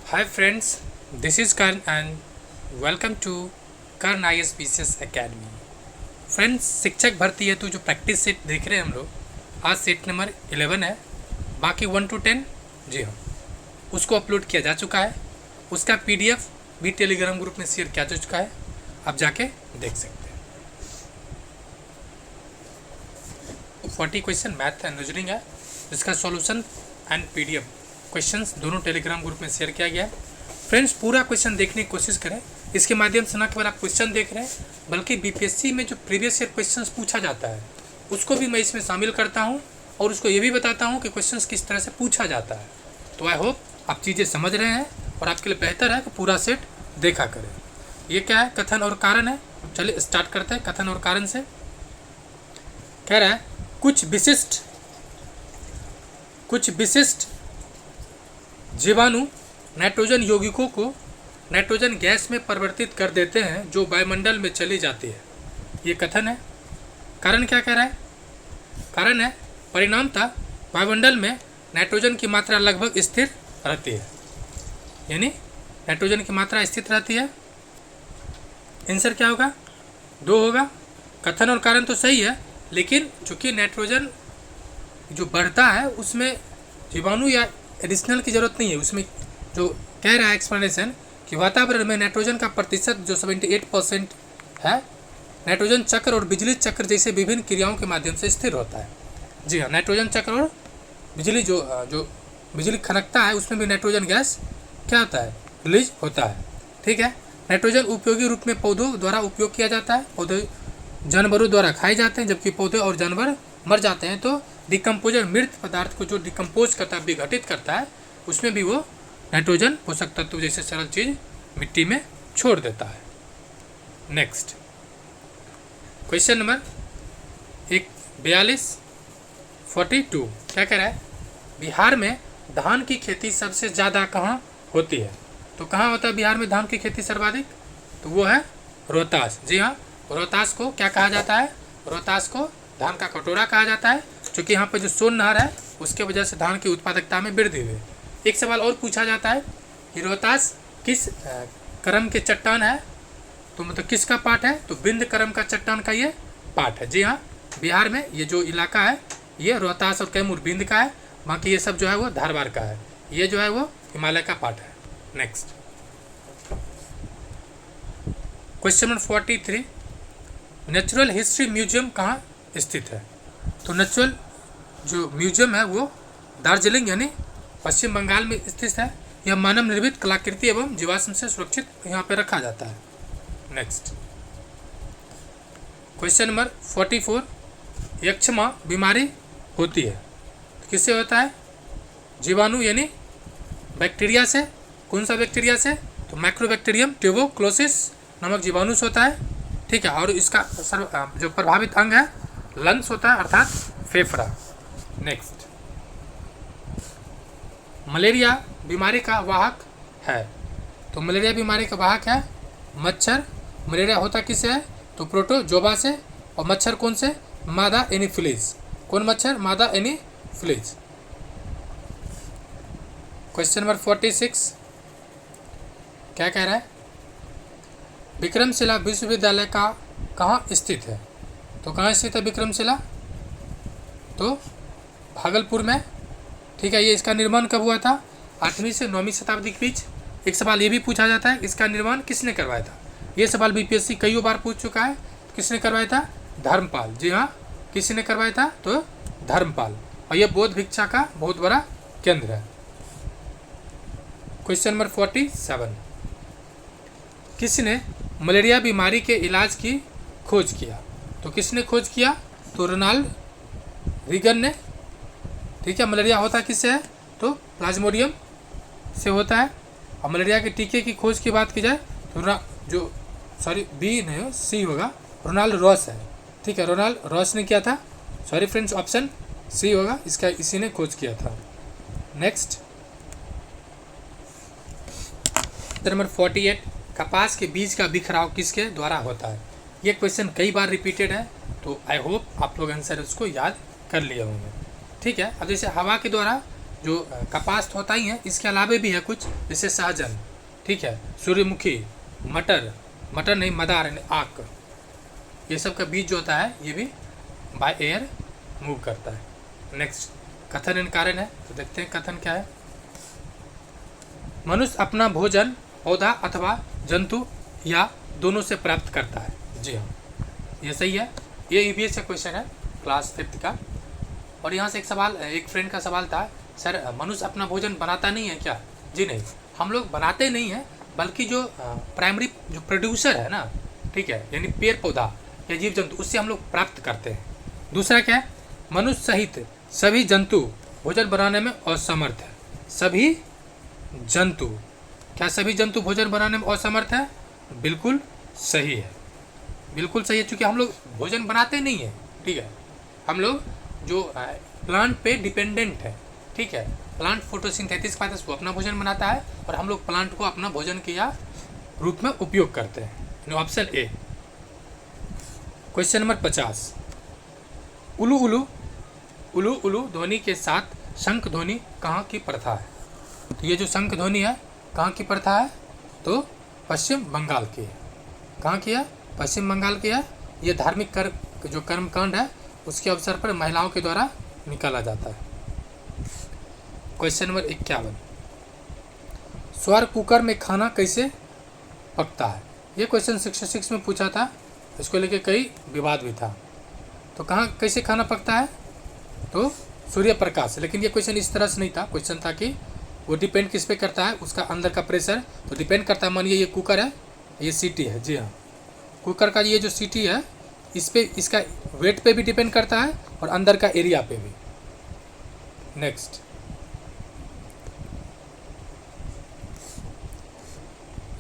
Hi friends, this is Karan and welcome to Karan ISPCS Academy. Friends, शिक्षक भर्ती हेतु जो प्रैक्टिस सेट देख रहे हैं हम लोग, आज सेट नंबर 11 है। बाकी 1 to 10 जी हाँ, उसको अपलोड किया जा चुका है। उसका PDF भी टेलीग्राम ग्रुप में शेयर किया जा चुका है, आप जाके देख सकते हैं। 40 क्वेश्चन मैथ एंड रीजनिंग है, जिसका सॉल्यूशन एंड PDF क्वेश्चंस दोनों टेलीग्राम ग्रुप में शेयर किया गया है। फ्रेंड्स, पूरा क्वेश्चन देखने की कोशिश करें। इसके माध्यम से न केवल आप क्वेश्चन देख रहे हैं, बल्कि BPSC में जो प्रीवियस ईयर क्वेश्चंस पूछा जाता है उसको भी मैं इसमें शामिल करता हूं और उसको ये भी बताता हूं कि क्वेश्चंस किस तरह से पूछा जाता है। तो आई होप आप चीज़ें समझ रहे हैं और आपके लिए बेहतर है कि पूरा सेट देखा करें। ये क्या है? कथन और कारण है। चलिए स्टार्ट करते हैं कथन और कारण से। कह रहा है कुछ विशिष्ट जीवाणु नाइट्रोजन यौगिकों को नाइट्रोजन गैस में परिवर्तित कर देते हैं जो वायुमंडल में चली जाती है। ये कथन है। कारण क्या कह रहा है? कारण है परिणामतः वायुमंडल में नाइट्रोजन की मात्रा लगभग स्थिर रहती है, यानी नाइट्रोजन की मात्रा स्थिर रहती है। आंसर क्या होगा? 2 होगा। कथन और कारण तो सही है, लेकिन चूँकि नाइट्रोजन जो बढ़ता है उसमें जीवाणु या एडिशनल की ज़रूरत नहीं है। उसमें जो कह रहा है एक्सप्लेनेशन कि वातावरण में नाइट्रोजन का प्रतिशत जो 78% है, नाइट्रोजन चक्र और बिजली चक्र जैसे विभिन्न क्रियाओं के माध्यम से स्थिर होता है। जी हाँ, नाइट्रोजन चक्र और बिजली जो बिजली खनकता है उसमें भी नाइट्रोजन गैस क्या होता है? रिलीज होता है। ठीक है। नाइट्रोजन उपयोगी रूप में पौधों द्वारा उपयोग किया जाता है। पौधे जानवरों द्वारा खाए जाते हैं, जबकि पौधे और जानवर मर जाते हैं तो डिकम्पोजर मृत पदार्थ को जो डिकम्पोज करता है, विघटित करता है, उसमें भी वो नाइट्रोजन पोषक तत्व जैसे सरल चीज़ मिट्टी में छोड़ देता है। नेक्स्ट क्वेश्चन नंबर 42 क्या कह रहा है? बिहार में धान की खेती सबसे ज़्यादा कहाँ होती है? तो कहाँ होता है बिहार में धान की खेती सर्वाधिक? तो वो है रोहतास। जी हाँ, रोहतास को क्या कहा जाता है? रोहतास को धान का कटोरा कहा जाता है, क्योंकि यहाँ पर जो सोन नहर है उसके वजह से धान की उत्पादकता में वृद्धि हुई। एक सवाल और पूछा जाता है कि रोहतास किस क्रम के चट्टान है? तो मतलब किसका पार्ट है? तो बिंद क्रम का चट्टान का ये पार्ट है। जी हाँ, बिहार में ये जो इलाका है ये रोहतास और कैमूर बिंद का है, बाकी ये सब जो है वो धारवाड़ का है। ये जो है वो हिमालय का पार्ट है। Next question number 43, natural history museum कहाँ स्थित है? तो नेचुरल जो म्यूजियम है वो दार्जिलिंग यानी पश्चिम बंगाल में स्थित है। यह मानव निर्मित कलाकृति एवं जीवाश्म से सुरक्षित यहाँ पे रखा जाता है। नेक्स्ट क्वेश्चन नंबर 44, यक्षमा बीमारी होती है तो किससे होता है? जीवाणु यानी बैक्टीरिया से। कौन सा बैक्टीरिया से? तो माइक्रोबैक्टीरियम ट्यूबरक्लोसिस नामक जीवाणु से होता है। ठीक है। और इसका जो प्रभावित अंग है लंग्स होता है, अर्थात फेफड़ा। नेक्स्ट मलेरिया बीमारी का वाहक है। तो मलेरिया बीमारी का वाहक है मच्छर। मलेरिया होता किससे है? तो प्रोटोजोआ से। और मच्छर कौन से? मादा एनीफिलीज। कौन मच्छर? मादा एनीफिलीज। क्वेश्चन नंबर 46 क्या कह रहा है? विक्रमशिला विश्वविद्यालय का कहाँ स्थित है? तो कहाँ स्थित है विक्रमशिला? तो भागलपुर में। ठीक है। ये इसका निर्माण कब हुआ था? 8वीं से 9वीं शताब्दी के बीच। एक सवाल ये भी पूछा जाता है, इसका निर्माण किसने करवाया था? ये सवाल BPSC कई बार पूछ चुका है। किसने करवाया था? धर्मपाल। जी हाँ, किसने करवाया था? तो धर्मपाल। और यह बौद्ध भिक्षा का बहुत बड़ा केंद्र है। क्वेश्चन नंबर 47, किसने मलेरिया बीमारी के इलाज की खोज किया? तो किसने खोज किया? तो रोनाल्ड रीगन ने। ठीक है। मलेरिया होता किससे है? तो प्लाज्मोडियम से होता है। और मलेरिया के टीके की खोज की बात की जाए तो बी नहीं, सी होगा, रोनाल्ड रॉस है। ठीक है, रोनाल्ड रॉस ने किया था। सॉरी फ्रेंड्स, ऑप्शन सी होगा, इसका इसी ने खोज किया था। नेक्स्ट नंबर 48, कपास के बीज का बिखराव किसके द्वारा होता है? ये क्वेश्चन कई बार रिपीटेड है, तो आई होप आप लोग आंसर उसको याद कर लिए होंगे। ठीक है। अब जैसे हवा के द्वारा जो कपास होता ही है, इसके अलावे भी है कुछ, जैसे सहजन, ठीक है, सूर्यमुखी, मटर, मटर नहीं मदार यानी आक, ये सब का बीज जो होता है ये भी बाय एयर मूव करता है। नेक्स्ट कथन एंड कारण है, तो देखते हैं कथन क्या है। मनुष्य अपना भोजन पौधा अथवा जंतु या दोनों से प्राप्त करता है। जी हाँ, ये सही है। ये ईवीएस का क्वेश्चन है क्लास 5 का। और यहाँ से एक सवाल, एक फ्रेंड का सवाल था, सर मनुष्य अपना भोजन बनाता नहीं है क्या? जी नहीं, हम लोग बनाते नहीं हैं, बल्कि जो प्राइमरी जो प्रोड्यूसर है ना, ठीक है, यानी पेड़ पौधा या जीव जंतु, उससे हम लोग प्राप्त करते हैं। दूसरा क्या है, मनुष्य सहित सभी जंतु भोजन बनाने में असमर्थ है। सभी जंतु, क्या सभी जंतु भोजन बनाने में असमर्थ है? बिल्कुल सही है, बिल्कुल सही है, क्योंकि हम लोग भोजन बनाते नहीं हैं, ठीक है, हम लोग जो प्लांट पे डिपेंडेंट है, ठीक है, प्लांट फोटोसिंथेसिस के बाद वो अपना भोजन बनाता है और हम लोग प्लांट को अपना भोजन के या रूप में उपयोग करते हैं। Option A. क्वेश्चन नंबर 50, उलू उलू उलू उलू ध्वनि के साथ शंख ध्वनि कहाँ की प्रथा है? तो ये जो शंख ध्वनि है कहाँ की प्रथा है? तो पश्चिम बंगाल की है। कहाँ की है? पश्चिम बंगाल की है। ये धार्मिक जो कर्मकांड है उसके अवसर पर महिलाओं के द्वारा निकाला जाता है। क्वेश्चन नंबर 51, स्वर कुकर में खाना कैसे पकता है? ये क्वेश्चन 66 में पूछा था, इसको लेके कई विवाद भी था। तो कहाँ कैसे खाना पकता है? तो सूर्य प्रकाश से। लेकिन ये क्वेश्चन इस तरह से नहीं था, क्वेश्चन था कि वो डिपेंड किस पे करता है, उसका अंदर का प्रेशर तो डिपेंड करता है। मानिए ये कुकर है, ये सीटी है, जी हाँ, कुकर का ये जो सीटी है इस पे, इसका वेट पे भी डिपेंड करता है और अंदर का एरिया पे भी। नेक्स्ट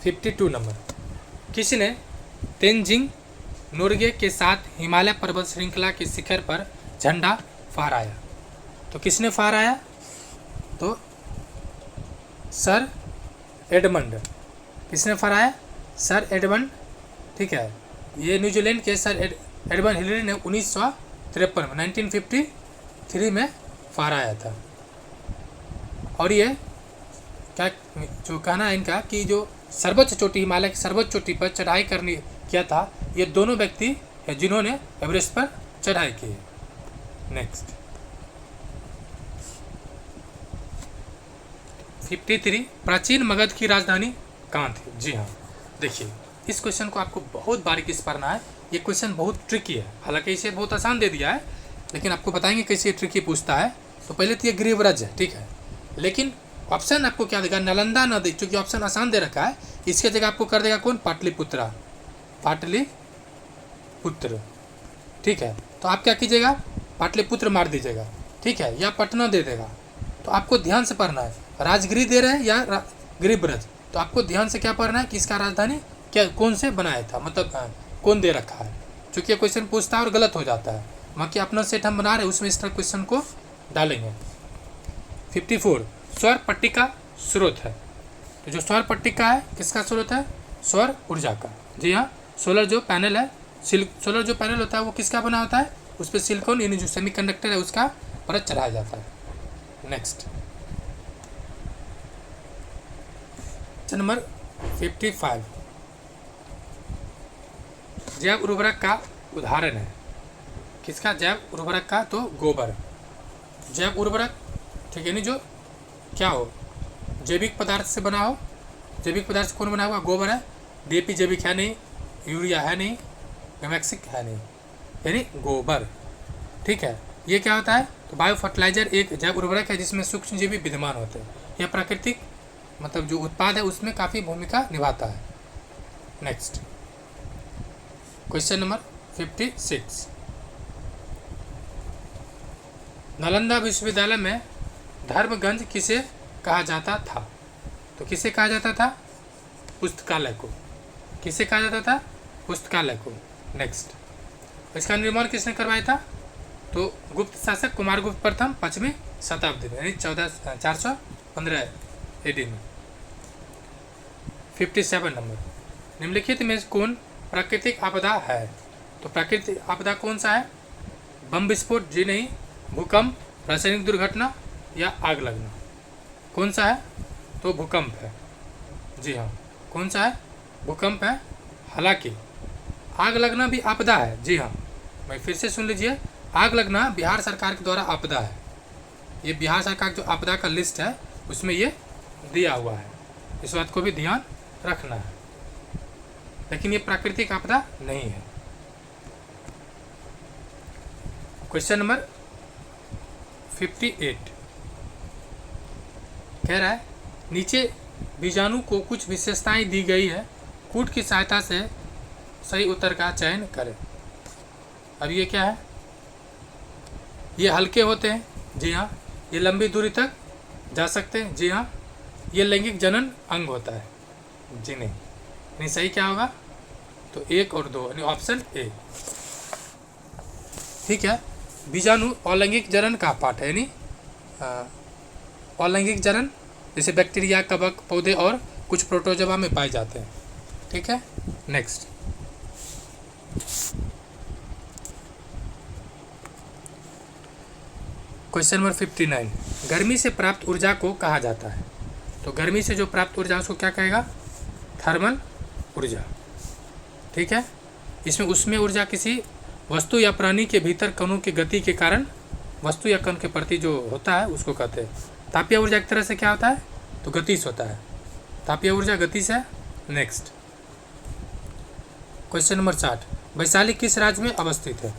52 नंबर, किसने तेंजिंग नोर्गे के साथ हिमालय पर्वत श्रृंखला के शिखर पर झंडा फहराया? तो किसने फहराया? तो सर एडमंड। किसने फहराया? सर एडमंड, ठीक है। ये न्यूजीलैंड के सर एडमंड हिलरी ने 1953 में 1953 में फहराया था। और ये क्या जो कहना है इनका कि जो सर्वोच्च चोटी, हिमालय की सर्वोच्च चोटी पर चढ़ाई करने किया था, ये दोनों व्यक्ति हैं जिन्होंने एवरेस्ट पर चढ़ाई की है। नेक्स्ट 53, प्राचीन मगध की राजधानी कहाँ थी? जी हाँ, देखिए इस क्वेश्चन को आपको बहुत बारीकी से पढ़ना है। ये क्वेश्चन बहुत ट्रिकी है, हालांकि इसे बहुत आसान दे दिया है, लेकिन आपको बताएंगे कैसे ट्रिकी पूछता है। तो पहले तो ये गिरिव्रज है, ठीक है, लेकिन ऑप्शन आपको क्या देगा? नालंदा न दे, क्योंकि ऑप्शन आसान दे रखा है। इसके जगह आपको कर देगा कौन? पाटलिपुत्रा, पाटलिपुत्र, ठीक है। तो आप क्या कीजिएगा? पाटलिपुत्र मार दीजिएगा, ठीक है, या पटना दे देगा। तो आपको ध्यान से पढ़ना है, राजगिरी दे रहे हैं या गिरिव्रज, तो आपको ध्यान से क्या पढ़ना है कि इसका राजधानी क्या कौन से बनाया था, मतलब कौन दे रखा है। चूँकि क्वेश्चन पूछता है और गलत हो जाता है, बाकी अपना सेट हम बना रहे हैं उसमें इस तरह क्वेश्चन को डालेंगे। 54, स्वर पट्टिका स्रोत है। तो जो स्वर पट्टिका है किसका स्रोत है? सौर ऊर्जा का। जी हाँ, सोलर जो पैनल है, सोलर जो पैनल होता है वो किसका बना होता है? उस पर सिलिकॉन यानी जो सेमीकंडक्टर है उसका परत चढ़ाया जाता है। नेक्स्ट नंबर 55, जैव उर्वरक का उदाहरण है। किसका जैव उर्वरक का? तो गोबर। जैव उर्वरक, ठीक है, नहीं जो क्या हो, जैविक पदार्थ से बना हो। जैविक पदार्थ से कौन बना हुआ? गोबर है। डीएपी जैविक है नहीं, यूरिया है नहीं, गैमेक्सिक है नहीं, यानी गोबर, ठीक है। ये क्या होता है? तो बायो फर्टिलाइजर एक जैव उर्वरक है जिसमें सूक्ष्मजीवी विद्यमान होते हैं। यह प्राकृतिक मतलब जो उत्पाद है उसमें काफ़ी भूमिका निभाता है। नेक्स्ट क्वेश्चन नंबर 56, नालंदा विश्वविद्यालय में धर्मगंज किसे कहा जाता था? तो किसे कहा जाता था? पुस्तकालय को। किसे कहा जाता था? पुस्तकालय को। नेक्स्ट, इसका निर्माण किसने करवाया था? तो गुप्त शासक कुमारगुप्त प्रथम 5वीं शताब्दी में, यानी 415 AD में। 57 नंबर, निम्नलिखित में कौन प्राकृतिक आपदा है? तो प्राकृतिक आपदा कौन सा है? बम विस्फोट, जी नहीं, भूकंप, रासायनिक दुर्घटना या आग लगना। कौन सा है? तो भूकंप है। जी हाँ, कौन सा है? भूकंप है। हालांकि आग लगना भी आपदा है। जी हाँ, मैं फिर से सुन लीजिए, आग लगना बिहार सरकार के द्वारा आपदा है। ये बिहार सरकार जो आपदा का लिस्ट है उसमें ये दिया हुआ है, इस बात को भी ध्यान रखना है। लेकिन ये प्राकृतिक आपदा नहीं है। क्वेश्चन नंबर 58 कह रहा है नीचे बीजाणु को कुछ विशेषताएं दी गई है, कूट की सहायता से सही उत्तर का चयन करें। अब ये क्या है? ये हल्के होते हैं। जी हाँ। ये लंबी दूरी तक जा सकते हैं। जी हाँ। ये लैंगिक जनन अंग होता है। जी नहीं सही क्या होगा? तो 1 और 2 यानी ऑप्शन ए। ठीक है। बीजाणु अलैंगिक जनन का पार्ट है, यानी अलैंगिक जनन जैसे बैक्टीरिया, कवक, पौधे और कुछ प्रोटोजोआ में पाए जाते हैं। ठीक है। नेक्स्ट क्वेश्चन नंबर 59 गर्मी से प्राप्त ऊर्जा को कहा जाता है। तो गर्मी से जो प्राप्त ऊर्जा उसको क्या कहेगा? थर्मल ऊर्जा। ठीक है। इसमें उसमें ऊर्जा किसी वस्तु या प्राणी के भीतर कणों की गति के कारण वस्तु या कण के प्रति जो होता है उसको कहते हैं। तापीय ऊर्जा एक तरह से क्या होता है? तो गति से होता है। तापीय ऊर्जा गति से। नेक्स्ट क्वेश्चन नंबर 60 वैशाली किस राज्य में अवस्थित है?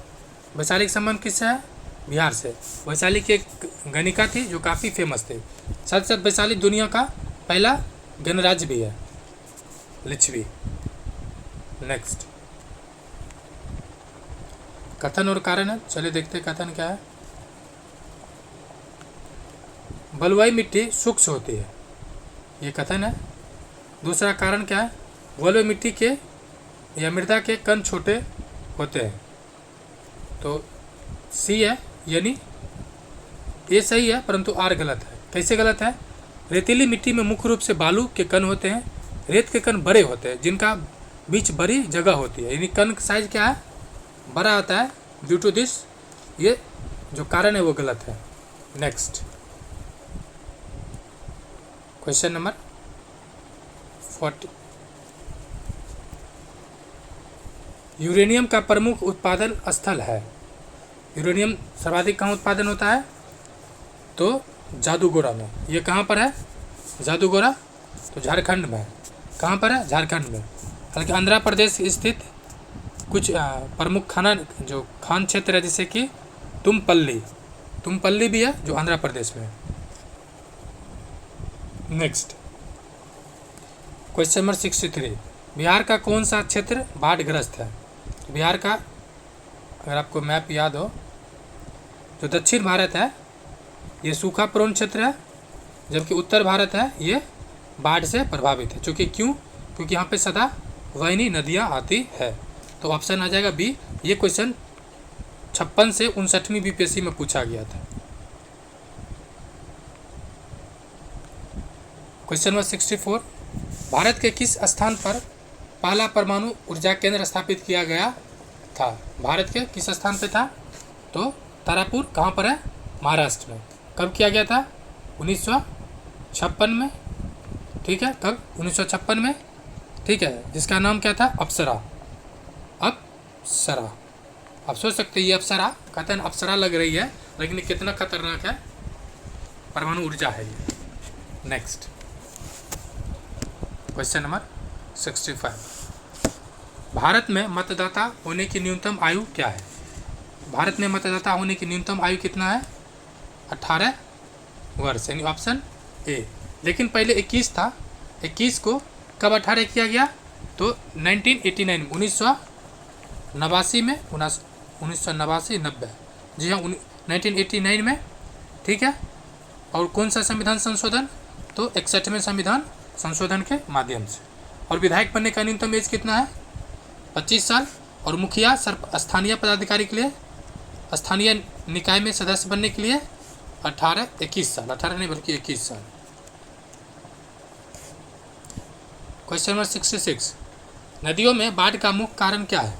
वैशाली का संबंध किससे है? बिहार से। वैशाली की एक गणिका थी जो काफ़ी फेमस थी। साथ साथ वैशाली दुनिया का पहला गणराज्य भी है, लिच्छवी। नेक्स्ट कथन और कारण है, चलिए देखते कथन क्या है। बलुआई मिट्टी शुष्क होती है, ये कथन है। दूसरा कारण क्या है? बलुई मिट्टी के या मृदा के कण छोटे होते हैं, तो सी है, यानी ये सही है परंतु आर गलत है। कैसे गलत है? रेतीली मिट्टी में मुख्य रूप से बालू के कण होते हैं, रेत के कण बड़े होते हैं जिनका बीच बड़ी जगह होती है, यानी कण का साइज क्या है? बड़ा आता है। ड्यू टू दिस ये जो कारण है वो गलत है। नेक्स्ट क्वेश्चन नंबर 40 यूरेनियम का प्रमुख उत्पादन स्थल है। यूरेनियम सर्वाधिक कहाँ उत्पादन होता है? तो जादूगोड़ा में। ये कहाँ पर है? जादूगोड़ा तो झारखंड में है। कहाँ पर है? झारखंड में। हालांकि आंध्र प्रदेश स्थित कुछ प्रमुख खान क्षेत्र है, जैसे कि तुमपल्ली भी है जो आंध्र प्रदेश में है। नेक्स्ट क्वेश्चन नंबर 63 बिहार का कौन सा क्षेत्र बाढ़ग्रस्त है? बिहार का अगर आपको मैप याद हो, जो दक्षिण भारत है ये सूखा प्रवण क्षेत्र है, जबकि उत्तर भारत है ये बाढ़ से प्रभावित है। क्योंकि यहाँ पे सदा वहनी नदियाँ आती है। तो ऑप्शन आ जाएगा बी। ये क्वेश्चन 56 से 59वीं बीपीएससी में पूछा गया था। क्वेश्चन नंबर 64 भारत के किस स्थान पर पहला परमाणु ऊर्जा केंद्र स्थापित किया गया था? भारत के किस स्थान पे था? तो तारापुर। कहाँ पर है? महाराष्ट्र में। कब किया गया था? 1956 में। ठीक है, कब? 1956 में। ठीक है, जिसका नाम क्या था? अप्सरा। आप सोच सकते हैं ये अप्सरा, कहते हैं अप्सरा लग रही है, लेकिन कितना खतरनाक है, परमाणु ऊर्जा है ये। नेक्स्ट क्वेश्चन नंबर 65 भारत में मतदाता होने की न्यूनतम आयु क्या है? भारत में मतदाता होने की न्यूनतम आयु कितना है? 18 वर्ष, यानी ऑप्शन ए। लेकिन पहले 21 था, 21 को कब 18 किया गया? तो 1989 1989 में 1989-90। जी हाँ, 1989 में। ठीक है। और कौन सा संविधान संशोधन? तो 61वें संविधान संशोधन के माध्यम से। और विधायक बनने का न्यूनतम एज कितना है? 25 साल। और मुखिया स्थानीय पदाधिकारी के लिए, स्थानीय निकाय में सदस्य बनने के लिए 21 साल। 18 नहीं बल्कि 21 साल। क्वेश्चन नंबर 66 नदियों में बाढ़ का मुख्य कारण क्या है?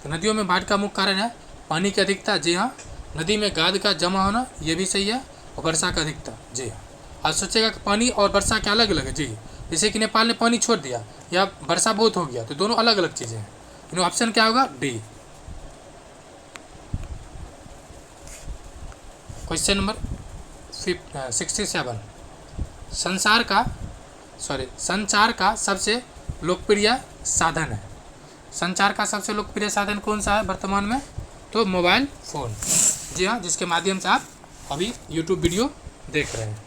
तो नदियों में बाढ़ का मुख्य कारण है पानी की अधिकता। जी हाँ। नदी में गाद का जमा होना, ये भी सही है। और वर्षा का अधिकता। जी हाँ। आज सोचेगा कि पानी और वर्षा क्या अलग अलग है जी, जैसे कि नेपाल ने पानी छोड़ दिया या वर्षा बहुत हो गया, तो दोनों अलग अलग चीज़ें हैं। यानी ऑप्शन क्या होगा? डी। क्वेश्चन नंबर 67, संचार का सबसे लोकप्रिय साधन है। संचार का सबसे लोकप्रिय साधन कौन सा है वर्तमान में? तो मोबाइल फ़ोन, जी हाँ, जिसके माध्यम से आप अभी यूट्यूब वीडियो देख रहे हैं।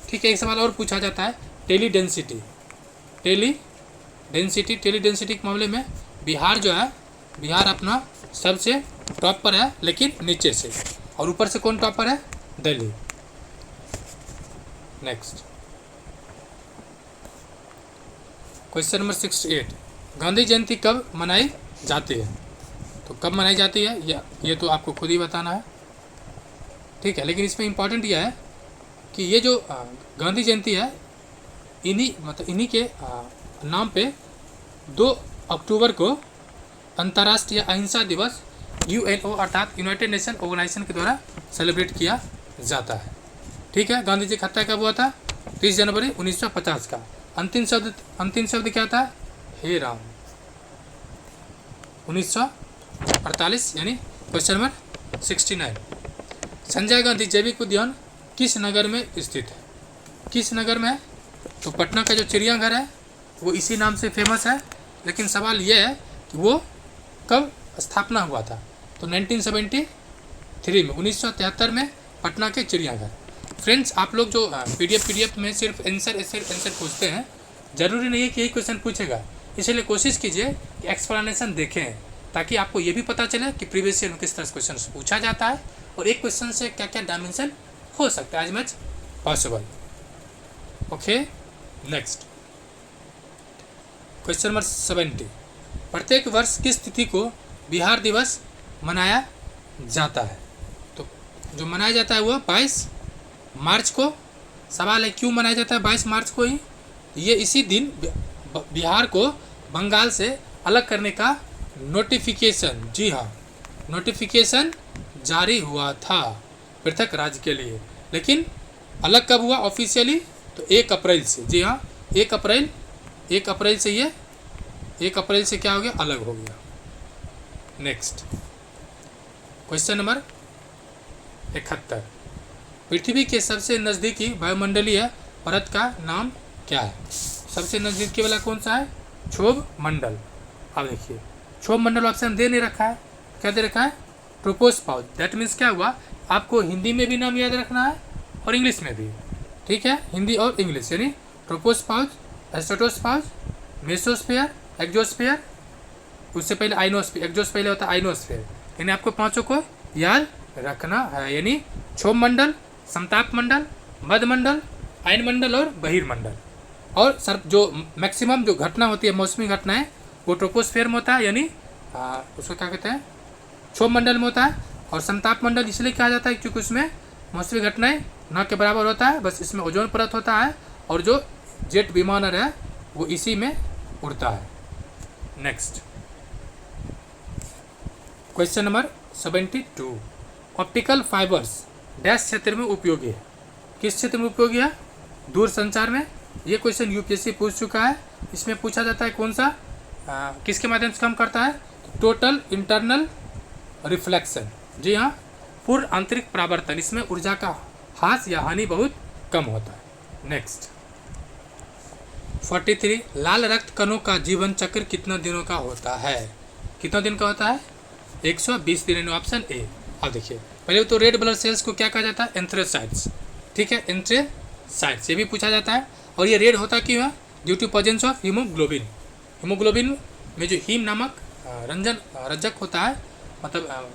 ठीक है, एक सवाल और पूछा जाता है, टेली डेंसिटी के मामले में बिहार जो है, बिहार अपना सबसे टॉप पर है, लेकिन नीचे से, और ऊपर से कौन टॉप पर है? Delhi. Next question number 68, Gandhi Jayanti कब मनाई जाती है? तो कब मनाई जाती है ये तो आपको खुद ही बताना है। ठीक है, लेकिन इसमें इम्पॉर्टेंट यह है कि ये जो गांधी जयंती है, इन्हीं के नाम पे 2 अक्टूबर को अंतर्राष्ट्रीय अहिंसा दिवस UNO अर्थात यूनाइटेड नेशन ऑर्गेनाइजेशन के द्वारा सेलिब्रेट किया जाता है। ठीक है, गांधी जी की हत्या कब हुआ था? 30 जनवरी 1950 का। अंतिम शब्द क्या था? हे राम, 1948, यानी क्वेश्चन नंबर 69, संजय गांधी जैविक उद्यान किस नगर में स्थित है? किस नगर में है? तो पटना का जो चिड़ियाघर है वो इसी नाम से फेमस है, लेकिन सवाल यह है कि वो कब स्थापना हुआ था? तो 1973 में, 1973 में पटना के चिड़ियाघर। फ्रेंड्स, आप लोग जो पीडीएफ में सिर्फ आंसर पूछते हैं, ज़रूरी नहीं है कि यही क्वेश्चन पूछेगा, इसलिए कोशिश कीजिए कि एक्सप्लेनेशन देखें, ताकि आपको ये भी पता चले कि प्रीवियस ईयर में किस तरह से क्वेश्चन पूछा जाता है और एक क्वेश्चन से क्या क्या डायमेंशन हो सकता है as much possible. Okay, next question number 70, प्रत्येक वर्ष किस तिथि को बिहार दिवस मनाया जाता है? तो जो मनाया जाता है वो 22 मार्च को। सवाल है क्यों मनाया जाता है 22 मार्च को ही? ये इसी दिन बिहार को बंगाल से अलग करने का नोटिफिकेशन, जी हाँ, नोटिफिकेशन जारी हुआ था पृथक राज्य के लिए। लेकिन अलग कब हुआ ऑफिशियली? तो 1 अप्रैल से, जी हाँ, 1 अप्रैल से ये 1 अप्रैल से क्या हो गया? अलग हो गया। नेक्स्ट क्वेश्चन नंबर 71, पृथ्वी के सबसे नज़दीकी वायुमंडलीय परत का नाम क्या है? सबसे नज़दीकी वाला कौन सा है? क्षोभ मंडल। अब देखिए, क्षोभ मंडल ऑप्शन दे नहीं रखा है, क्या दे रखा है? ट्रोपोस्फाउस। दैट मीन्स क्या हुआ, आपको हिंदी में भी नाम याद रखना है और इंग्लिश में भी। ठीक है, हिंदी और इंग्लिश, यानी ट्रोपोस्फाउस, स्ट्रेटोस्फाउस, मेसोस्फीयर, एक्सोस्फीयर, उससे पहले आइनोस्फीयर, एक्सोस पहले होता है आइनोस्फीयर। यानी आपको पांचों को याद रखना है, यानी क्षोभ मंडल, समताप मंडल, मध्यमंडल, आयनमंडल और बहिर्मंडल। और सर जो मैक्सिमम जो घटना होती है, मौसमी घटनाएं, वो ट्रोपोस्फीयर में होता है, यानी उसको क्या कहते हैं? क्षोभ मंडल में होता है। और समताप मंडल इसलिए कहा जाता है क्योंकि उसमें मौसमी घटनाएं न के बराबर होता है, बस इसमें ओजोन परत होता है और जो जेट विमानर है वो इसी में उड़ता है। Next question number 72, optical fibres dash क्षेत्र में उपयोगी है? किस क्षेत्र में उपयोगी है? दूर संचार में। ये क्वेश्चन यूपीएससी पूछ चुका है। इसमें पूछा जाता है कौन सा किसके माध्यम से काम करता है? टोटल इंटरनल रिफ्लेक्शन, जी हाँ, पूर्ण आंतरिक परावर्तन। इसमें ऊर्जा का ह्रास या हानि बहुत कम होता है। नेक्स्ट 43, लाल रक्त कणों का जीवन चक्र कितना दिनों का होता है? कितना दिन का होता है? 120 दिन, ऑप्शन ए। अब देखिए, पहले तो रेड ब्लड सेल्स को क्या कहा जाता है? एंथ्रोसाइट्स। ठीक है, एंथ्रोसाइट्स, ये भी पूछा जाता है। और ये रेड होता क्यों है? Due to presence of haemoglobin. Haemoglobin में जो हीम नामक रंजक होता है, मतलब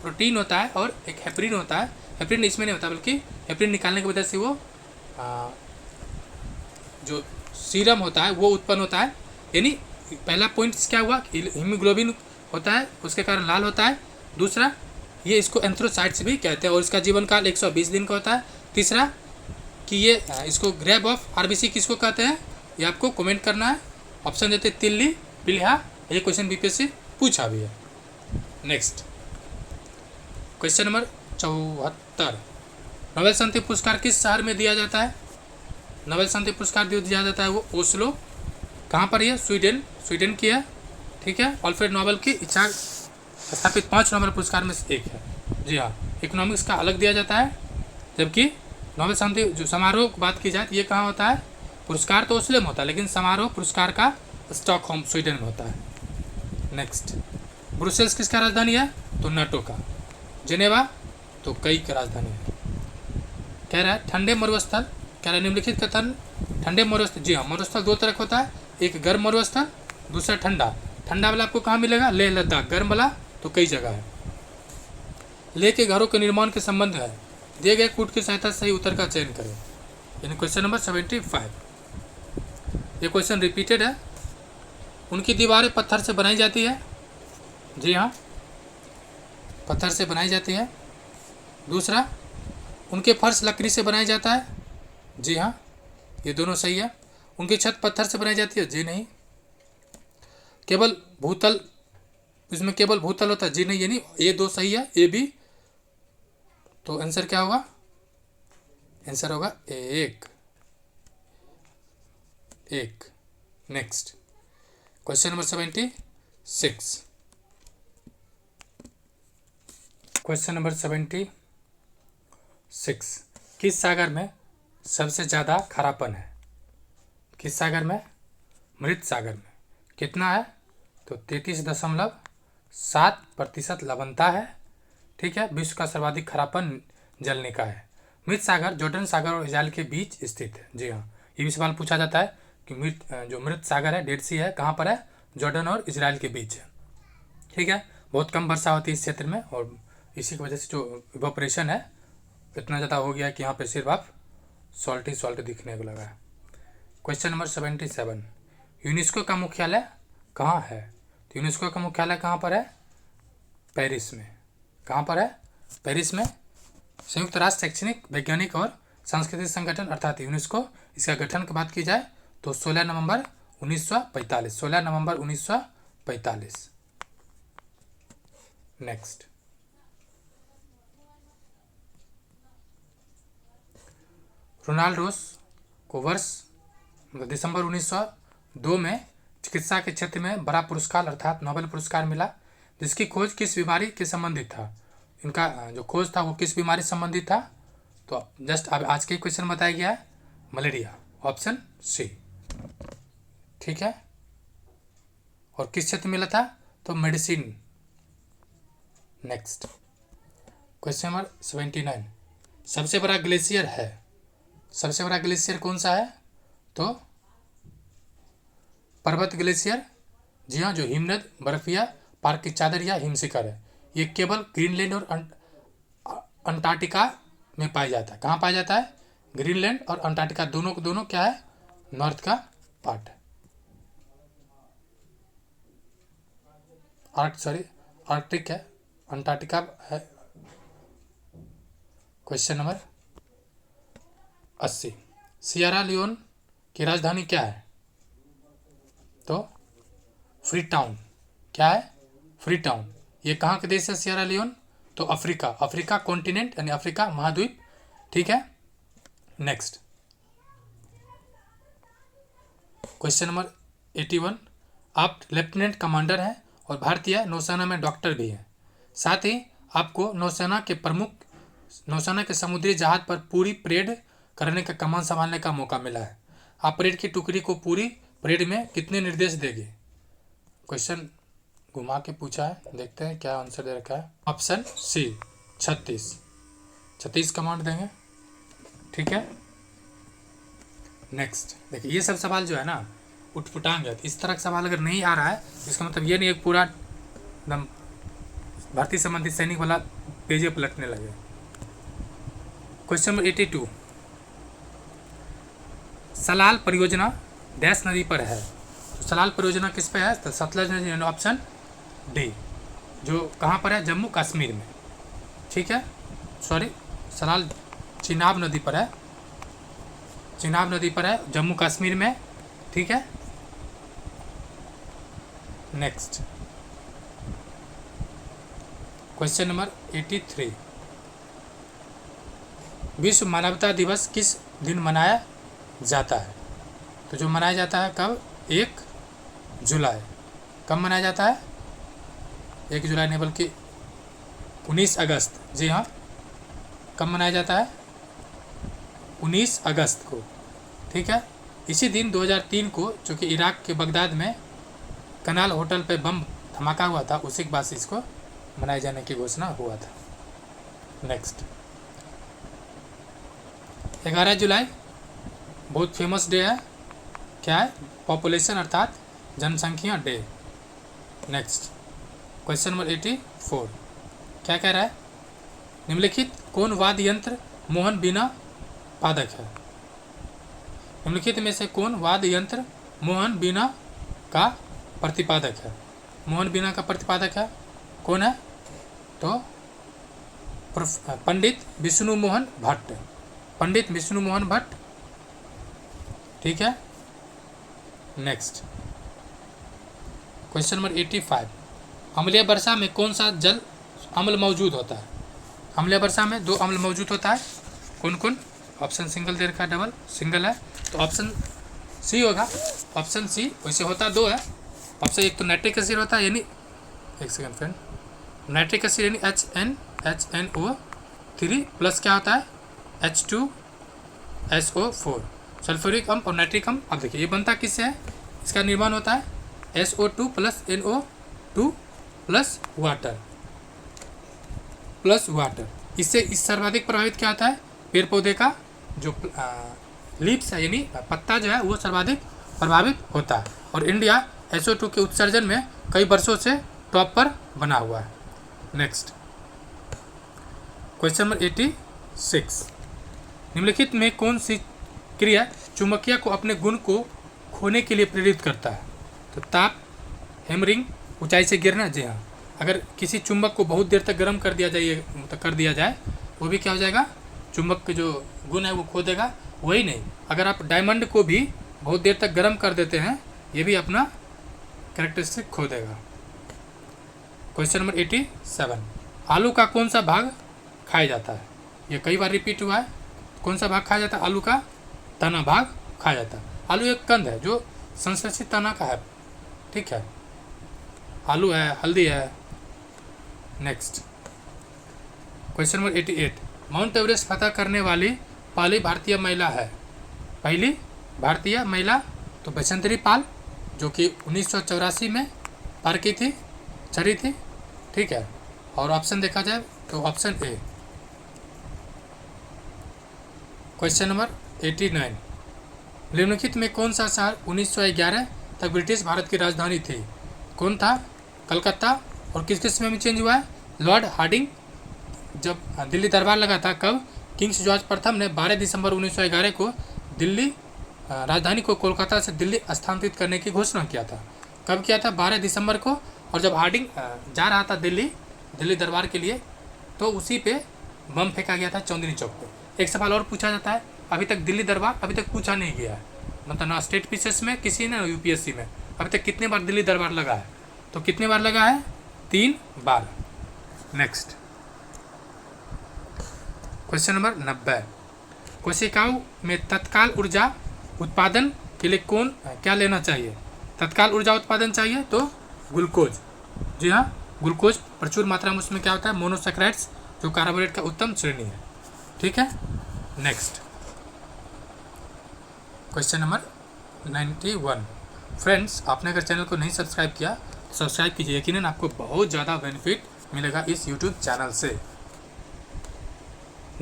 प्रोटीन होता है, और एक हेपरिन होता है। हेपरिन इसमें नहीं होता, बल्कि हेपरिन निकालने की वजह से वो जो सीरम होता है वो उत्पन्न होता है। यानी पहला पॉइंट क्या हुआ? हीमोग्लोबिन होता है, उसके कारण लाल होता है। दूसरा, ये इसको एंथ्रोसाइट्स भी कहते हैं और इसका जीवन काल 120 दिन का होता है। तीसरा कि ये इसको ग्रेब ऑफ आरबीसी किसको कहते हैं? ये आपको कमेंट करना है। ऑप्शन देते तिल्ली, पिलिहा। ये क्वेश्चन बीपीएससी पूछा भी है। नेक्स्ट क्वेश्चन नंबर 74, नोबेल शांति पुरस्कार किस शहर में दिया जाता है? नोबेल शांति पुरस्कार दिया जाता है वो ओस्लो, कहाँ पर है? स्वीडन की है। ठीक है, अल्फ्रेड नोबेल की इच्छा स्थापित 5 नोबेल पुरस्कार में से एक है। जी हाँ, इकोनॉमिक्स का अलग दिया जाता है, जबकि नोबेल शांति जो समारोह की बात की जाए तो ये कहाँ होता है? पुरस्कार तो ओस्लो में होता है, लेकिन समारोह पुरस्कार का स्टॉकहोम स्वीडन में होता है। नेक्स्ट, ब्रुसेल्स किसका राजधानी है? तो नाटो का। जेनेवा तो कई का राजधानी है। कह रहा है ठंडे मरुस्थल, कह रहा है निम्नलिखित कथन ठंडे मरुस्थल। जी हाँ, मरुस्थल 2 तरह का होता है, एक गर्म मरुस्थल, दूसरा ठंडा। ठंडा वाला आपको कहाँ मिलेगा? लेह लद्दाख। गर्म वाला तो कई जगह है। लेह के घरों के निर्माण के संबंध है, दिए गए कूट की सहायता से सही उत्तर का चयन करें। यानी क्वेश्चन नंबर 75। ये क्वेश्चन रिपीटेड है। उनकी दीवारें पत्थर से बनाई जाती है। जी हाँ, पत्थर से बनाई जाती है। दूसरा, उनके फर्श लकड़ी से बनाया जाता है। जी हाँ, ये दोनों सही है। उनकी छत पत्थर से बनाई जाती है। जी नहीं। केवल भूतल, इसमें केवल भूतल होता है। जी नहीं, ये नहीं। ये 2 सही है, ए बी। तो आंसर क्या होगा? आंसर होगा एक। Next, question number 76। Question number 76, किस सागर में सबसे ज़्यादा खारापन है? किस सागर में? मृत सागर में। कितना है? तो 33.7% लवणता है। ठीक है, विश्व का सर्वाधिक खारापन जल निकाय है। मृत सागर जॉर्डन सागर और इजराइल के बीच स्थित है। जी हाँ, ये भी सवाल पूछा जाता है कि जो मृत सागर है, डेड सी है, कहाँ पर है? जॉर्डन और इजराइल के बीच है। ठीक है, बहुत कम वर्षा होती है इस क्षेत्र में, और इसी की वजह से जो इवोपरेशन है इतना ज़्यादा हो गया है कि यहाँ पे सिर्फ आप सॉल्ट दिखने को लगा है। क्वेश्चन नंबर 77, यूनेस्को का मुख्यालय कहाँ है? तो यूनेस्को का मुख्यालय कहाँ पर है? पेरिस में। कहाँ पर है? पेरिस में। संयुक्त राष्ट्र शैक्षणिक, वैज्ञानिक और सांस्कृतिक संगठन अर्थात यूनेस्को, इसका गठन की बात की जाए तो 16 नवंबर 1945। 16 नवंबर 1945। नेक्स्ट, रोनाल्ड रोस को वर्ष दिसंबर 1902 में चिकित्सा के क्षेत्र में बड़ा पुरस्कार अर्थात नोबेल पुरस्कार मिला, जिसकी खोज किस बीमारी के संबंधित था? इनका जो खोज था वो किस बीमारी से संबंधित था? तो जस्ट अब आज के क्वेश्चन बताया गया है, मलेरिया। Option C. ठीक है, और किस क्षेत्र में मिला था? तो मेडिसिन। नेक्स्ट, क्वेश्चन नंबर 79, सबसे बड़ा ग्लेशियर है। सबसे बड़ा ग्लेशियर कौन सा है? तो पर्वत ग्लेशियर। जी हाँ, जो हिमनद, बर्फिया, पार्क की चादर या हिमशिखर है। ये केवल ग्रीनलैंड और अंटार्कटिका में पाया जाता है। कहाँ पाया जाता है? ग्रीनलैंड और अंटार्कटिका दोनों क्या है? नॉर्थ का पार्ट है। आर्कटिक है, अंटार्कटिका है। क्वेश्चन नंबर 80, सियरा लियोन की राजधानी क्या है? तो फ्री टाउन। क्या है? Free town. ये कहाँ का देश है सियरा लियोन? तो अफ्रीका कॉन्टिनेंट यानी अफ्रीका महाद्वीप। ठीक है, नेक्स्ट, क्वेश्चन नंबर 81, आप लेफ्टिनेंट कमांडर हैं और भारतीय नौसेना में डॉक्टर भी हैं। साथ ही आपको नौसेना के समुद्री जहाज पर पूरी परेड करने का कमान संभालने का मौका मिला है। आप परेड की टुकड़ी को पूरी परेड में कितने निर्देश देंगे? क्वेश्चन घुमा के पूछा है, देखते हैं क्या आंसर दे रखा है। ऑप्शन सी 36 कमांड देंगे। ठीक है, नेक्स्ट देखिए, ये सब सवाल जो है ना उठपुटांग है। इस तरह का सवाल अगर नहीं आ रहा है इसका मतलब ये नहीं एक पूरा एकदम भारतीय संबंधित सैनिक वाला पेज पलटने लगे। क्वेश्चन नंबर 82, सलाल परियोजना डैश नदी पर है। तो सलाल परियोजना किस पे है? तो सतलज नदी। ऑप्शन डी, जो कहाँ पर है? जम्मू कश्मीर में। ठीक है, सलाल चिनाब नदी पर है। जम्मू कश्मीर में। ठीक है, नेक्स्ट, क्वेश्चन नंबर 83, विश्व मानवता दिवस किस दिन मनाया जाता है। तो जो मनाया जाता है कब? 1 जुलाई। कब मनाया जाता है? 1 जुलाई नहीं बल्कि 19 अगस्त। जी हाँ, कब मनाया जाता है? 19 अगस्त को। ठीक है। इसी दिन 2003 को जो कि इराक के बगदाद में कनाल होटल पे बम धमाका हुआ था, उसी के बाद से इसको मनाए जाने की घोषणा हुआ था। नेक्स्ट 11 जुलाई बहुत फेमस डे है। क्या है? पॉपुलेशन अर्थात जनसंख्या डे। नेक्स्ट क्वेश्चन नंबर 84 क्या कह रहा है? निम्नलिखित कौन वाद्य यंत्र मोहन बीना पादक है? निम्नलिखित में से कौन वाद्य यंत्र मोहन बीना का प्रतिपादक है? मोहन बीना का प्रतिपादक है कौन है? तो पंडित विष्णु मोहन भट्ट। पंडित विष्णु मोहन भट्ट। ठीक है। नेक्स्ट क्वेश्चन नंबर 85 अम्लीय वर्षा में कौन सा जल अम्ल मौजूद होता है? अम्लीय वर्षा में 2 अम्ल मौजूद होता है। कौन कौन? ऑप्शन सिंगल दे रखा है, डबल सिंगल है, तो ऑप्शन सी होगा। Option C. वैसे होता 2 है। ऑप्शन एक तो नाइट्रिक एसिड होता है, यानी एक सेकंड फ्रेंड, नाइट्रिक एसिड यानी HNO3 प्लस क्या होता है? H2SO4। सल्फ्यूरिक अम्ल और नाइट्रिक अम्ल। अब देखिए ये बनता किससे है? इसका निर्माण होता है SO2 plus NO2 plus water. इससे इस सर्वाधिक प्रभावित क्या होता है? पेड़ पौधे का जो लीव्स है यानी पत्ता जो है वो सर्वाधिक प्रभावित होता है। और इंडिया SO2 के उत्सर्जन में कई वर्षों से टॉप पर बना हुआ है। नेक्स्ट क्वेश्चन नंबर 86 निम्नलिखित में कौन सी क्रिया चुंबकीय को अपने गुण को खोने के लिए प्रेरित करता है? तो ताप, हैमरिंग, ऊंचाई से गिरना। जी हाँ, अगर किसी चुंबक को बहुत देर तक गर्म कर दिया जाए वो भी क्या हो जाएगा? चुंबक के जो गुण है वो खो देगा। वही नहीं, अगर आप डायमंड को भी बहुत देर तक गर्म कर देते हैं, ये भी अपना कैरेक्टरिस्टिक खो देगा। क्वेश्चन नंबर 87 आलू का कौन सा भाग खाया जाता है? ये कई बार रिपीट हुआ है। कौन सा भाग खाया जाता है? आलू का तना भाग खाया जाता है। आलू एक कंद है जो संश्लेषित तना का है। ठीक है, आलू है, हल्दी है। Next question number 88 mount Everest फतह करने वाली पहली भारतीय महिला है? पहली भारतीय महिला तो बसंतरी पाल, जो कि 1984 में पार की थी, चढ़ी थी। ठीक है। और ऑप्शन देखा जाए तो ऑप्शन ए। क्वेश्चन नंबर 89 निम्नलिखित में कौन सा शहर 1911 तक ब्रिटिश भारत की राजधानी थी? कौन था? कलकत्ता। और किस किस में चेंज हुआ है? लॉर्ड हार्डिंग जब दिल्ली दरबार लगा था, कब? किंग्स जॉर्ज प्रथम ने 12 दिसंबर 1911 को दिल्ली राजधानी को कोलकाता से दिल्ली स्थानांतरित करने की घोषणा किया था। कब किया था? 12 दिसंबर को। और जब हार्डिंग जा रहा था दिल्ली दरबार के लिए, तो उसी पे बम फेंका गया था चांदनी चौक पे। एक सवाल और पूछा जाता है, अभी तक दिल्ली दरबार अभी तक पूछा नहीं गया है, मतलब ना स्टेट पीसेस में किसी ने, UPSC में अभी तक कितने बार दिल्ली दरबार लगा है? तो कितने बार लगा है? 3 बार। नेक्स्ट क्वेश्चन नंबर 90 कोशिकाओं में तत्काल ऊर्जा उत्पादन के लिए क्या लेना चाहिए? तत्काल ऊर्जा उत्पादन चाहिए तो ग्लूकोज। जी हाँ, ग्लूकोज प्रचुर मात्रा में उसमें क्या होता है? मोनोसैकेराइड्स, जो कार्बोहाइड्रेट का उत्तम श्रेणी है। ठीक है। नेक्स्ट क्वेश्चन नंबर 91 फ्रेंड्स, आपने अगर चैनल को नहीं सब्सक्राइब किया तो सब्सक्राइब कीजिए। यकीनन आपको बहुत ज़्यादा बेनिफिट मिलेगा इस यूट्यूब चैनल से।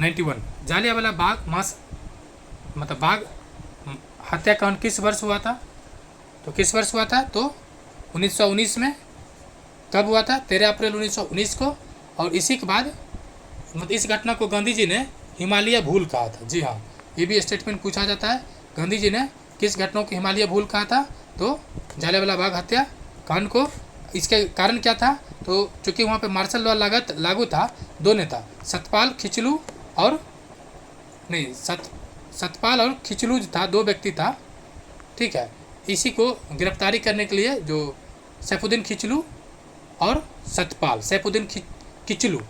91 जालियांवाला बाग बाग हत्याकांड किस वर्ष हुआ था? तो किस वर्ष हुआ था? तो 1919 में। कब हुआ था? 13 अप्रैल 1919 को। और इसी के बाद इस घटना को गांधी जी ने हिमालय भूल कहा था। जी हाँ, ये भी स्टेटमेंट पूछा जाता है। गांधी जी ने किस घटना को हिमालय भूल कहा था? तो जालियांवाला बाग हत्याकांड को। इसके कारण क्या था? तो चूँकि वहाँ पे मार्शल लॉ लागू था, 2 नेता सतपाल और खिचलू था, 2 व्यक्ति था। ठीक है। इसी को गिरफ्तारी करने के लिए जो सैफुद्दीन खिचलू और सतपाल, सैफुद्दीन खिचलू,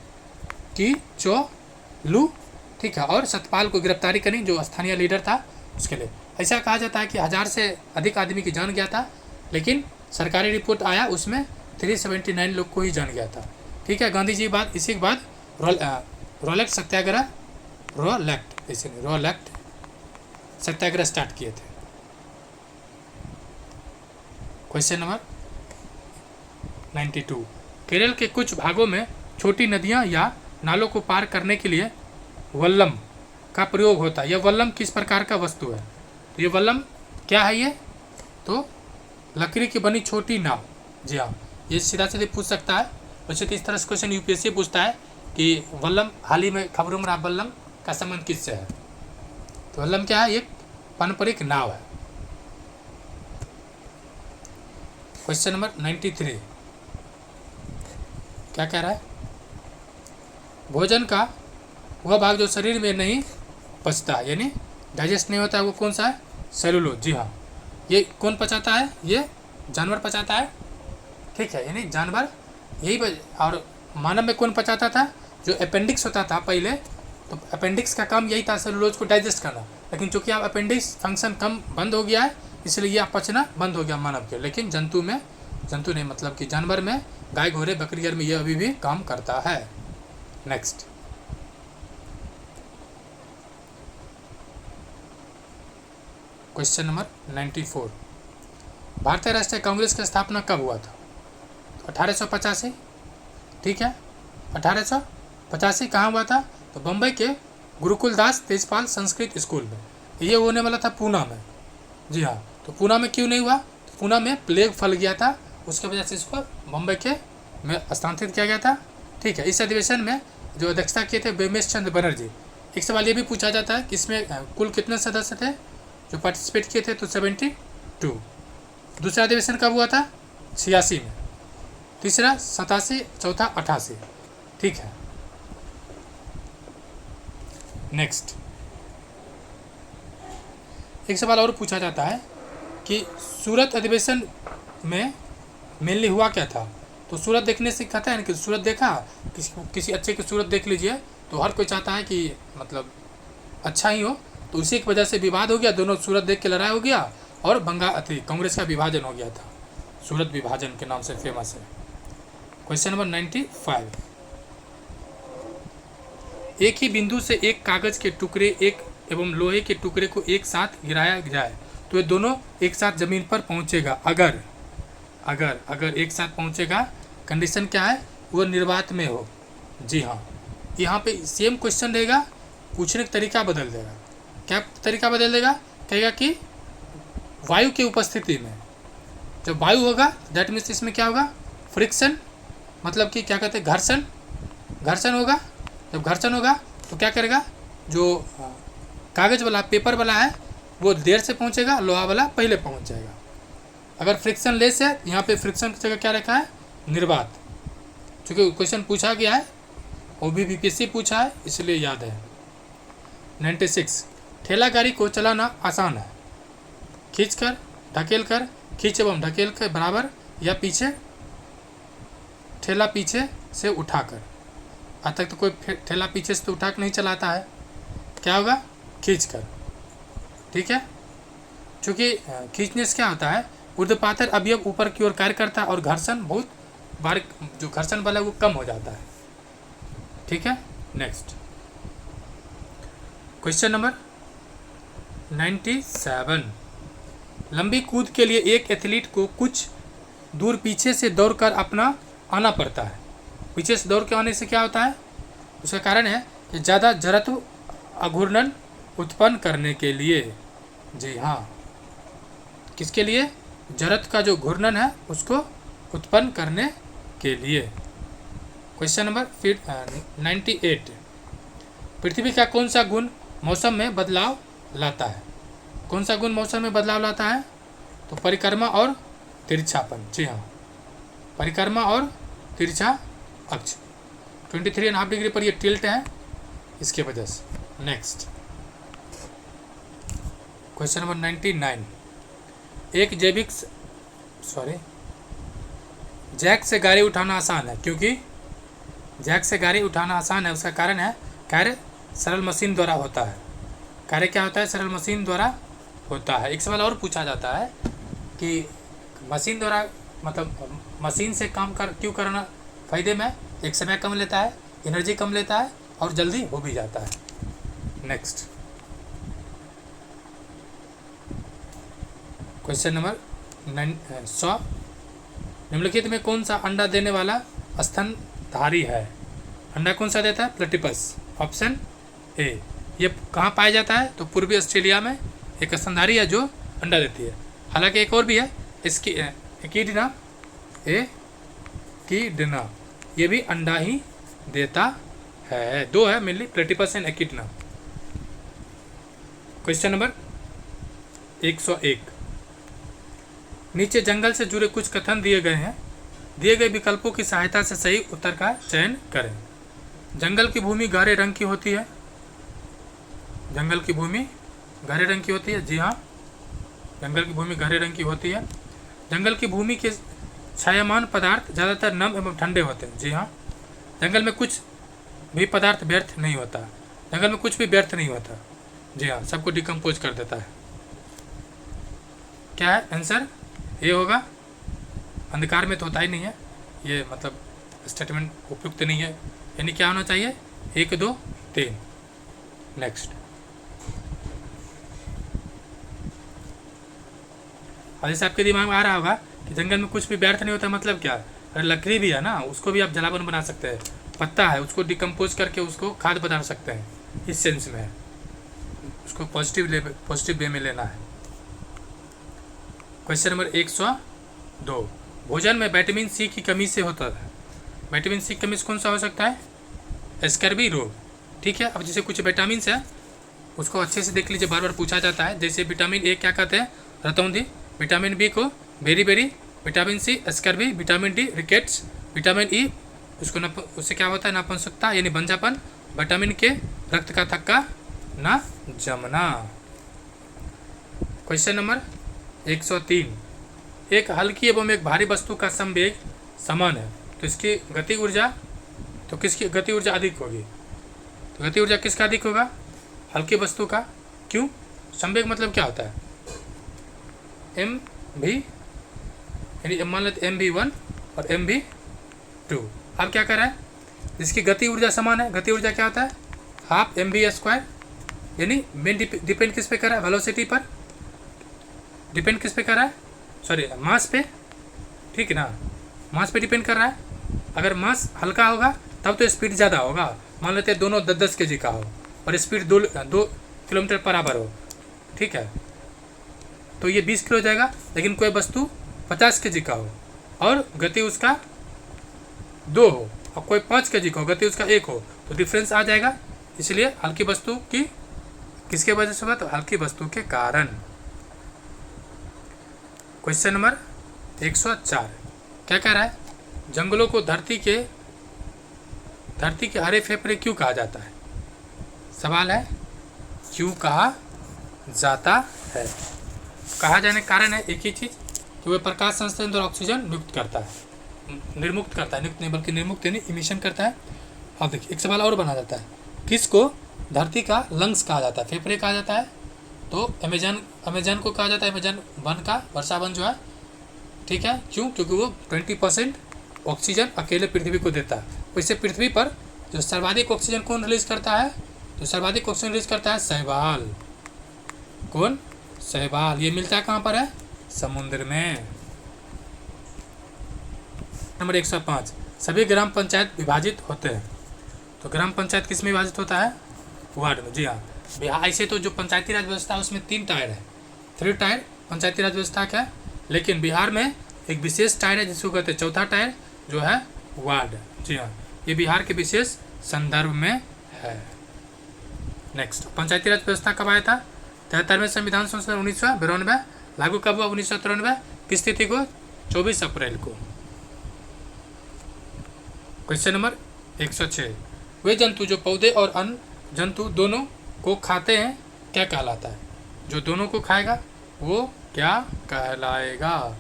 ठीक है, और सतपाल को गिरफ्तारी करनी, जो स्थानीय लीडर था उसके लिए। ऐसा कहा जाता है कि 1000 से अधिक आदमी की जान गया था, लेकिन सरकारी रिपोर्ट आया उसमें 379 लोग को ही जान गया था। ठीक है, गांधी जी बाद इसी के बाद रोलेक्ट सत्याग्रह रोलेक्ट सत्याग्रह स्टार्ट किए थे। क्वेश्चन नंबर 92, केरल के कुछ भागों में छोटी नदियां या नालों को पार करने के लिए वल्लम का प्रयोग होता है। यह वल्लम किस प्रकार का वस्तु है? तो ये वल्लम क्या है? ये तो लकड़ी की बनी छोटी नाव। जी हाँ, ये सीधा सीधे पूछ सकता है। वैसे तो इस तरह से क्वेश्चन यूपीएससी पूछता है कि वल्लम, हाल ही में खबरों में रहा वल्लम का संबंध किससे है? तो वल्लम क्या है? एक पारंपरिक नाव है। क्वेश्चन नंबर 93 क्या कह रहा है? भोजन का वह भाग जो शरीर में नहीं पचता है, यानी डाइजेस्ट नहीं होता है, वो कौन सा है? सेलुलोज। जी हाँ, ये कौन पचाता है? ये जानवर पचाता है। ठीक है, यानी जानवर यही और मानव में कौन पचाता था? जो अपेंडिक्स होता था पहले, तो अपेंडिक्स का काम यही था सेलुलोज को डाइजेस्ट करना। लेकिन चूंकि अब अपेंडिक्स फंक्शन कम बंद हो गया है, इसलिए यह पचना बंद हो गया मानव के। लेकिन जंतु नहीं, मतलब कि जानवर में, गाय घोड़े बकरी में यह अभी भी काम करता है। नेक्स्ट, क्वेश्चन नंबर 94, भारतीय राष्ट्रीय कांग्रेस की स्थापना कब हुआ था? 1885। ठीक है, 1885 कहाँ हुआ था? तो बम्बई के गुरुकुलदास तेजपाल संस्कृत स्कूल में। ये होने वाला था पूना में। जी हाँ, तो पूना में क्यों नहीं हुआ? तो पूना में प्लेग फैल गया था, उसके वजह से इसको बम्बई के में स्थानांतरित किया गया था। ठीक है, इस अधिवेशन में जो अध्यक्षता किए थे बेमेश चंद्र बनर्जी। एक सवाल ये भी पूछा जाता है कि इसमें कुल कितने सदस्य थे जो पार्टिसिपेट किए थे? तो 72। दूसरा अधिवेशन कब हुआ था? 86 में। तीसरा 87, चौथा 88। ठीक है, नेक्स्ट, एक सवाल और पूछा जाता है कि सूरत अधिवेशन में मेनली हुआ क्या था? तो सूरत देखने से कहता है ना कि सूरत देखा, किसी अच्छे की सूरत देख लीजिए, तो हर कोई चाहता है कि मतलब अच्छा ही हो। तो उसी की वजह से विवाद हो गया, दोनों सूरत देख के लड़ाई हो गया और कांग्रेस का विभाजन हो गया था। सूरत विभाजन के नाम से फेमस है। क्वेश्चन नंबर 95, एक ही बिंदु से एक कागज के टुकड़े एवं लोहे के टुकड़े को एक साथ गिराया जाए तो ये दोनों एक साथ जमीन पर पहुंचेगा अगर एक साथ पहुंचेगा। कंडीशन क्या है? वो निर्वात में हो। जी हाँ, यहाँ पे सेम क्वेश्चन रहेगा, पूछने का तरीका बदल देगा। क्या तरीका बदल देगा? कहेगा कि वायु की उपस्थिति में, जब वायु होगा दैट मीन्स इसमें क्या होगा? फ्रिक्शन, मतलब कि क्या कहते हैं, घर्षण होगा। जब घर्षण होगा तो क्या करेगा? जो कागज वाला, पेपर वाला है वो देर से पहुंचेगा, लोहा वाला पहले पहुंच जाएगा। अगर फ्रिक्शन लेस है, यहाँ पे फ्रिक्शन की जगह क्या रखा है? निर्वात। चूँकि क्वेश्चन पूछा गया है, वो भी बीपीएससी पूछा है, इसलिए याद है। 96, ठेला गाड़ी को चलाना आसान है। खींचकर, ढकेलकर, खींच एवं ढकेल के बराबर, या पीछे, ठेला पीछे से उठाकर। आज तक तो कोई ठेला पीछे से तो उठा के नहीं चलाता है। क्या होगा? खींचकर। ठीक है, चूँकि खींचने से क्या होता है? ऊर्ध्वपातर अवयव ऊपर की ओर कार्य करता है और घर्षण बहुत बारीक, जो घर्षण बल है वो कम हो जाता है। ठीक है, नेक्स्ट, क्वेश्चन नंबर 97, लंबी कूद के लिए एक एथलीट को कुछ दूर पीछे से दौड़कर अपना आना पड़ता है। पीछे से दौड़ के आने से क्या होता है? उसका कारण है कि ज़्यादा जड़त्व अघूर्णन उत्पन्न करने के लिए। जी हाँ, किसके लिए? जड़त्व का जो घूर्णन है उसको उत्पन्न करने के लिए। क्वेश्चन नंबर 98, पृथ्वी का कौन सा गुण मौसम में बदलाव लाता है? कौन सा गुण मौसम में बदलाव लाता है? तो परिक्रमा और तिरछापन। जी हाँ, परिक्रमा और तिरछा अक्ष। 23.5 डिग्री पर ये टिल्ट है, इसके वजह से। नेक्स्ट, क्वेश्चन नंबर 99, एक जैक से गाड़ी उठाना आसान है, क्योंकि जैक से गाड़ी उठाना आसान है। उसका कारण है कार्य सरल मशीन द्वारा होता है। कार्य क्या होता है? सरल मशीन द्वारा होता है। एक सवाल और पूछा जाता है कि मशीन द्वारा मतलब मशीन से काम क्यों करना फ़ायदे में, एक समय कम लेता है, एनर्जी कम लेता है और जल्दी हो भी जाता है। नेक्स्ट क्वेश्चन नंबर 100, निम्नलिखित में कौन सा अंडा देने वाला स्तनधारी है? अंडा कौन सा देता है? प्लेटिपस। Option A. ये कहाँ पाया जाता है? तो पूर्वी ऑस्ट्रेलिया में एक स्तनधारी है जो अंडा देती है। हालांकि एक और भी है, इसकी एकिडना, एकिडना, ये भी अंडा ही देता है। दो है mainly, platypus and एकिडना। Question number 101, नीचे जंगल से जुड़े कुछ कथन दिए गए हैं, दिए गए विकल्पों की सहायता से सही उत्तर का चयन करें। जंगल की भूमि गहरे रंग की होती है। जंगल की भूमि गहरे रंग की होती है। जी हाँ, जंगल की भूमि गहरे रंग की होती है। जंगल की भूमि के छायामान पदार्थ ज़्यादातर नम एवं ठंडे होते हैं। जी हाँ, जंगल में कुछ भी पदार्थ व्यर्थ नहीं होता। जंगल में कुछ भी व्यर्थ नहीं होता। जी हाँ, सबको डिकम्पोज कर देता है। क्या है आंसर? ये होगा। अंधकार में तो होता ही नहीं है, ये मतलब स्टेटमेंट उपयुक्त नहीं है। यानी क्या होना चाहिए? 1 2 3। नेक्स्ट, और जैसे आपके दिमाग में आ रहा होगा कि जंगल में कुछ भी व्यर्थ नहीं होता, मतलब क्या? अरे लकड़ी भी है ना, उसको भी आप जलावन बना सकते हैं। पत्ता है, उसको डिकम्पोज करके उसको खाद बना सकते हैं। इस सेंस में है, उसको पॉजिटिव वे में लेना है। क्वेश्चन नंबर 102, भोजन में विटामिन सी की कमी से होता है। विटामिन सी की कमी से कौन सा हो सकता है? स्कर्वी रोग। ठीक है, अब जैसे कुछ विटामिन है उसको अच्छे से देख लीजिए, बार बार पूछा जाता है। जैसे विटामिन ए क्या कहते हैं? रतौंधी। विटामिन बी को बेरी, vitamin C scurvy, vitamin D rickets, vitamin E उससे क्या होता है? नापसंदता यानी बंजापन, विटामिन के रक्त का थक्का ना जमना। क्वेश्चन नंबर 103, एक हल्की एवं एक भारी वस्तु का संवेग समान है, तो इसकी गति ऊर्जा, तो किसकी गति ऊर्जा अधिक होगी? तो गति ऊर्जा किसका अधिक होगा? हल्की वस्तु का। क्यों? संवेग मतलब क्या होता है? एम भी, यानी मान लेते MV1 और MV2। अब क्या कर रहा है? इसकी गति ऊर्जा समान है। गति ऊर्जा क्या होता है? हाफ mv², यानी मेन डिपेंड किस पे कर रहा है? वेलोसिटी पर डिपेंड किस पे कर रहा है? सॉरी, मास पे। ठीक है ना, मास पे डिपेंड कर रहा है। अगर मास हल्का होगा तब तो स्पीड ज़्यादा होगा। मान लेते हैं दोनों 10-10 kg का हो और स्पीड 2 किलोमीटर पर आवर हो। ठीक है, तो ये 20 किलो हो जाएगा। लेकिन कोई वस्तु 50 kg का हो और गति उसका 2 हो, और कोई 5 kg का हो, गति उसका 1 हो, तो डिफरेंस आ जाएगा। इसलिए हल्की वस्तु की किसके वजह से होगा? तो हल्की वस्तु के कारण। क्वेश्चन नंबर 104, क्या कह रहा है? जंगलों को धरती के हरे फेफड़े क्यों कहा जाता है? सवाल है, क्यों कहा जाता है? कहा जाने का कारण है एक ही चीज़, कि वह प्रकाश संश्लेषण द्वारा ऑक्सीजन निर्मुक्त करता है, नियुक्त नहीं बल्कि निर्मुक्त यानी इमिशन करता है। अब देखिए, एक सवाल और बना जाता है, किसको धरती का लंग्स कहा जाता है? फेफड़े कहा जाता है। तो अमेजन को कहा जाता है, अमेजन वन का वर्षा वन जो है। ठीक है, क्यों? क्योंकि वो 20% ऑक्सीजन अकेले पृथ्वी को देता है। वैसे पृथ्वी पर जो सर्वाधिक ऑक्सीजन कौन रिलीज करता है? तो सर्वाधिक ऑक्सीजन रिलीज करता है शैवाल। कौन? शैवाल। ये मिलता है कहाँ पर है? समुद्र में। नंबर 105, सभी ग्राम पंचायत विभाजित होते हैं। तो ग्राम पंचायत किस में विभाजित होता है? वार्ड में। जी हाँ, बिहार ऐसे तो जो पंचायती राज व्यवस्था है उसमें 3 टायर है, 3 टायर पंचायती राज व्यवस्था का है। लेकिन बिहार में एक विशेष टायर है जिसको कहते हैं चौथा टायर, जो है वार्ड। जी हाँ, ये बिहार के विशेष संदर्भ में है। नेक्स्ट, पंचायती राज व्यवस्था कब आया था? 73वें संविधान संशोधन 1992। लागू कब हुआ? 1993। किस तिथि को? 24 अप्रैल को। क्वेश्चन नंबर 106, वे जंतु जो पौधे और अन्य जंतु दोनों को खाते हैं क्या कहलाता है? जो दोनों को खाएगा वो क्या कहलाएगा?